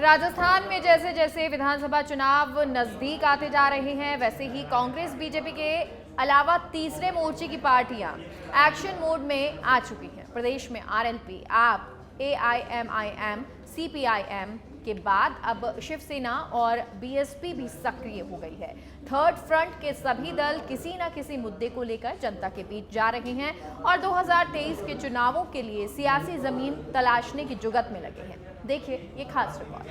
राजस्थान में जैसे जैसे विधानसभा चुनाव नजदीक आते जा रहे हैं, वैसे ही कांग्रेस बीजेपी के अलावा तीसरे मोर्चे की पार्टियां एक्शन मोड में आ चुकी हैं। प्रदेश में आरएलपी, आप, एआईएमआईएम, सीपीआईएम के बाद अब शिवसेना और बीएसपी भी सक्रिय हो गई है। थर्ड फ्रंट के सभी दल किसी न किसी मुद्दे को लेकर जनता के बीच जा रहे हैं और 2023 के चुनावों के लिए सियासी जमीन तलाशने की जुगत में लगे हैं। देखिए ये खास रिपोर्ट।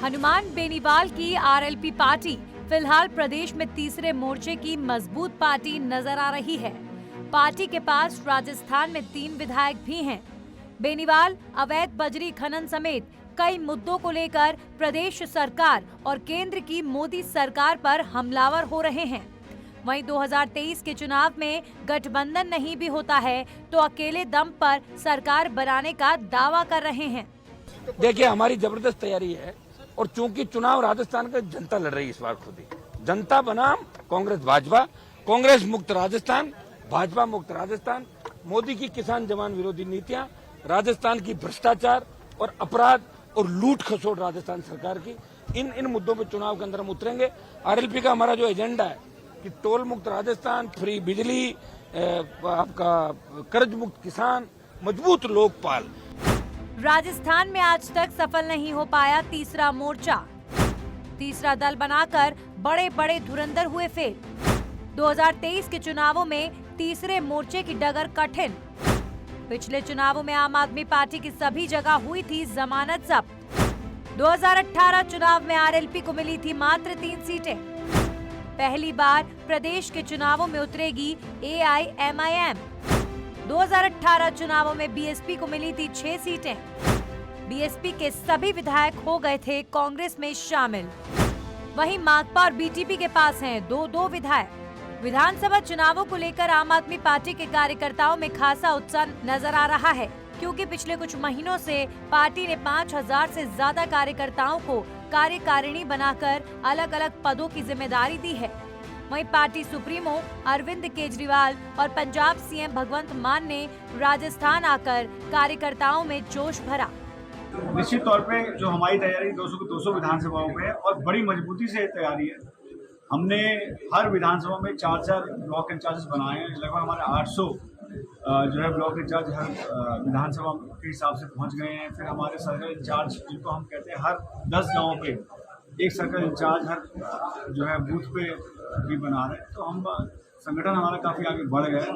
हनुमान बेनीवाल की आरएलपी पार्टी फिलहाल प्रदेश में तीसरे मोर्चे की मजबूत पार्टी नजर आ रही है। पार्टी के पास राजस्थान में 3 विधायक भी हैं। बेनीवाल अवैध बजरी खनन समेत कई मुद्दों को लेकर प्रदेश सरकार और केंद्र की मोदी सरकार पर हमलावर हो रहे हैं। वहीं 2023 के चुनाव में गठबंधन नहीं भी होता है तो अकेले दम पर सरकार बनाने का दावा कर रहे हैं। देखिए, हमारी जबरदस्त तैयारी है और चूंकि चुनाव राजस्थान का जनता लड़ रही है, इस बार खुद ही जनता बनाम कांग्रेस भाजपा, कांग्रेस मुक्त राजस्थान, भाजपा मुक्त राजस्थान, मोदी की किसान जवान विरोधी नीतियां, राजस्थान की भ्रष्टाचार और अपराध और लूट खसोट राजस्थान सरकार की, इन मुद्दों पर चुनाव के अंदर हम उतरेंगे। आरएलपी का हमारा जो एजेंडा है कि टोल मुक्त राजस्थान, फ्री बिजली, आपका कर्ज मुक्त किसान, मजबूत लोकपाल। राजस्थान में आज तक सफल नहीं हो पाया तीसरा मोर्चा। तीसरा दल बनाकर बड़े बड़े धुरंधर हुए फेल। 2023 के चुनावों में तीसरे मोर्चे की डगर कठिन। पिछले चुनावों में आम आदमी पार्टी की सभी जगह हुई थी जमानत जब्त। 2018 चुनाव में आरएलपी को मिली थी मात्र 3 सीटें। पहली बार प्रदेश के चुनावों में उतरेगी एआईएमआईएम। 2018 चुनावों में बीएसपी को मिली थी 6 सीटें। बीएसपी के सभी विधायक हो गए थे कांग्रेस में शामिल। वहीं माकपा और बीटीपी के पास हैं 2-2 विधायक। विधानसभा चुनावों को लेकर आम आदमी पार्टी के कार्यकर्ताओं में खासा उत्साह नजर आ रहा है, क्योंकि पिछले कुछ महीनों से पार्टी ने 5000 से ज्यादा कार्यकर्ताओं को कार्यकारिणी बनाकर अलग अलग पदों की जिम्मेदारी दी है। वहीं पार्टी सुप्रीमो अरविंद केजरीवाल और पंजाब सीएम भगवंत मान ने राजस्थान आकर कार्यकर्ताओं में जोश भरा। निश्चित तौर पे जो हमारी तैयारी 200 की 200 विधानसभाओं में है और बड़ी मजबूती से तैयारी है। हमने हर विधानसभा में 4-4 ब्लॉक इंचार्जेस बनाए हैं। लगभग हमारे 800 जो है ब्लॉक इंचार्ज हर विधानसभा के हिसाब से पहुंच गए हैं। फिर हमारे सर्कल इंचार्ज, जिनको हम कहते हैं, हर 10 गाँवों पे एक सर्कल इंचार्ज हर जो है बूथ पे भी बना रहे हैं। तो हम संगठन हमारा काफ़ी आगे बढ़ गया है।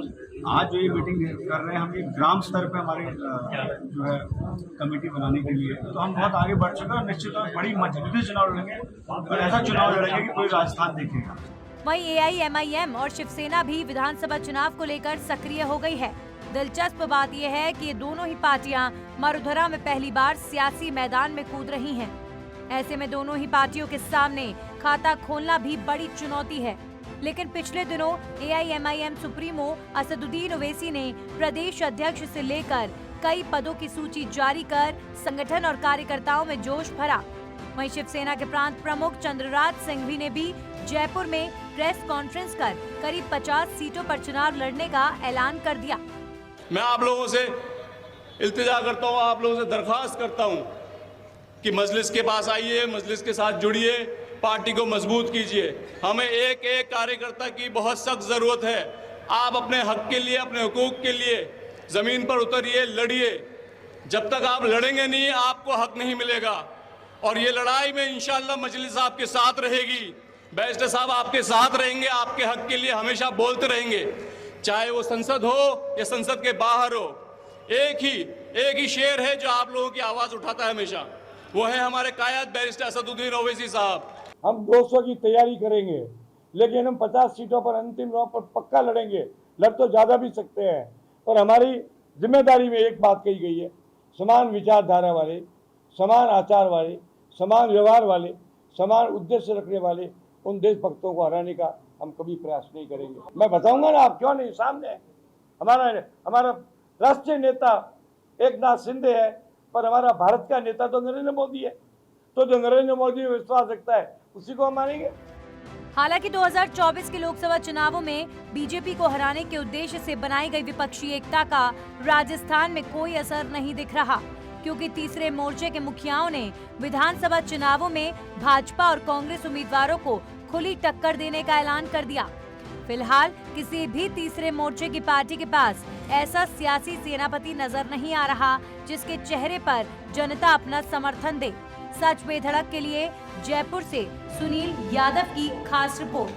आज जो ये मीटिंग कर रहे हैं हम, ये ग्राम स्तर पे हमारी जो है कमेटी बनाने के लिए, तो हम बहुत आगे बढ़ चुके हैं। निश्चित तौर बड़ी मजबूती से चुनाव लड़ेंगे और ऐसा चुनाव लड़ेंगे कि पूरे राजस्थान देखेगा। वहीं एआईएमआईएम और शिवसेना भी विधानसभा चुनाव को लेकर सक्रिय हो गई है। दिलचस्प बात यह है कि ये दोनों ही पार्टियां मरुधरा में पहली बार सियासी मैदान में कूद रही हैं। ऐसे में दोनों ही पार्टियों के सामने खाता खोलना भी बड़ी चुनौती है। लेकिन पिछले दिनों एआईएमआईएम सुप्रीमो असदुद्दीन ओवैसी ने प्रदेश अध्यक्ष से लेकर कई पदों की सूची जारी कर संगठन और कार्यकर्ताओं में जोश भरा। वहीं शिवसेना के प्रांत प्रमुख चंद्रराज सिंघवी ने भी जयपुर में प्रेस कॉन्फ्रेंस कर करीब 50 सीटों पर चुनाव लड़ने का ऐलान कर दिया। मैं आप लोगों से इल्तिजा करता हूँ, आप लोगों से दरख्वास्त करता हूँ कि मजलिस के पास आइए, मजलिस के साथ जुड़िए, पार्टी को मजबूत कीजिए। हमें एक एक कार्यकर्ता की बहुत सख्त जरूरत है। आप अपने हक के लिए, अपने हुकूक के लिए जमीन पर उतरिए, लड़िए। जब तक आप लड़ेंगे नहीं, आपको हक नहीं मिलेगा। और ये लड़ाई में इंशाअल्लाह मजलिस आपके साथ रहेगी, बैरिस्टर साहब आपके साथ रहेंगे, आपके हक के लिए हमेशा बोलते रहेंगे, चाहे वो संसद हो या संसद के बाहर हो। एक ही शेर है जो आप लोगों की आवाज उठाता है हमेशा, वो है हमारे कायद बैरिस्टर असदुद्दीन ओवैसी साहब। हम 200 की तैयारी करेंगे, लेकिन हम 50 सीटों पर अंतिम राउंड पर पक्का लड़ेंगे। लड़ तो ज्यादा भी सकते हैं, और हमारी जिम्मेदारी में एक बात कही गई है, समान विचारधारा वाले, समान आचार वाले, समान व्यवहार वाले, समान उद्देश्य रखने वाले उन देशभक्तों को हराने का हम कभी प्रयास नहीं करेंगे। मैं बताऊंगा ना, आप क्यों नहीं, सामने हमारा राष्ट्रीय नेता एकनाथ शिंदे है, पर हमारा भारत का नेता तो नरेंद्र मोदी है। तो जो नरेंद्र मोदी में विश्वास रखता है उसी को हम मानेंगे। हालांकि 2024 के लोकसभा चुनावों में बीजेपी को हराने के उद्देश्य से बनाई गई विपक्षी एकता का राजस्थान में कोई असर नहीं दिख रहा, क्योंकि तीसरे मोर्चे के मुखियाओं ने विधानसभा चुनावों में भाजपा और कांग्रेस उम्मीदवारों को खुली टक्कर देने का ऐलान कर दिया। फिलहाल किसी भी तीसरे मोर्चे की पार्टी के पास ऐसा सियासी सेनापति नजर नहीं आ रहा जिसके चेहरे पर जनता अपना समर्थन दे। सच बेधड़क के लिए जयपुर से सुनील यादव की खास रिपोर्ट।